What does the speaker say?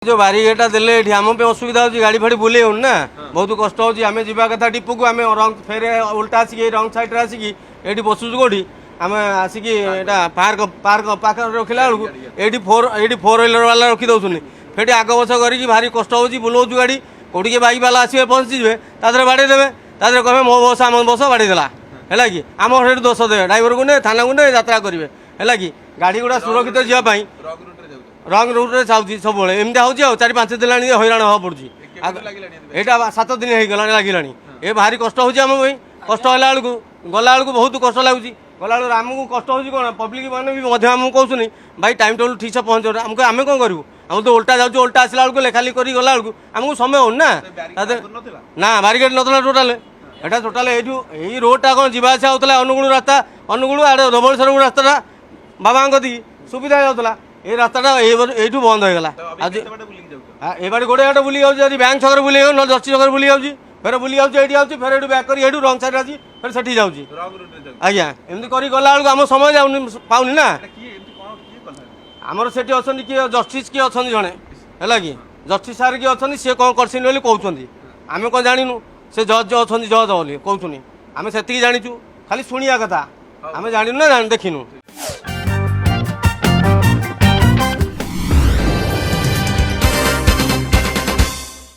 जो बारिगेटा देले आम असुविधा हो गाड़ी फाड़ी बुले हो ना बहुत कष्ट हो आम जा कथा डिपो को आम रंग फेर उल्टा आसिक रंग सैड्रे आसिक ये बसुचु कौटी आम आसिक पार्क पार्क पाखे रखला बेलू ये फोर व्हीलर वाला रखी दौन फेटी आग बस करके भारी कष्ट हो बुलाऊँ गाड़ी कौटी बाइक वाला आसवे पहुँचीजे तादे बाड़ेदेवे तादे कहे मो बस आम बस बाड़ेदेला है कि आम से दोष दे ड्राइवर को नहीं थाना को नहीं यात्रा करेंगे है कि गाड़ी गुड़ा सुरक्षित जावाई रंग रूट्रे चाहूँ सब एमती हूँ चार पाँच दिन हैरान हाँ पड़ी यहाँ 7 दिन हो लगे ये भारी कष्ट हो कष्ट है गला बेलू बहुत कष्ट लगुच गला आमको कष्ट हो कौन पब्लिक मैंने भी आमको कहूँ भाई टाइम टेबल ठीक से पहुँच आमको आम कौन करूँ आम तो उल्टा जाऊँ उल्टा आसला बेलू लेखाली कर गला बेलू आमको समय हो ना बारिकेड ना टोटाल एटा टोटाल यही रोडटा कौन जावास होता अनुगुण रास्ता अनुगुण आड़े धवलेश्वर रास्ता बाबा दी सुविधा जाऊला ये रास्ता ये बंद हो गला आज ये बाड़ी गोटे घाट बुली जाऊँ बैंक छक बुले ना जस्टिस छक बुली जाऊँ फेर बुली जाऊँ फेर ये बैक कर रंग साइड आसी फिर से जाऊँ आज्ञा एमती कर गला बेलू आम समय जाऊनी पाऊनी ना आमर से किए जस्टिस किए अच्छा जड़े है कि जस्टिस सार किए अच्छा सी कौन कर कहते आम कौन जानू से जज अच्छा जज बोली कहतुनी आम से जाचु खाली शुणिया कथा आम जानू ना देखिनु।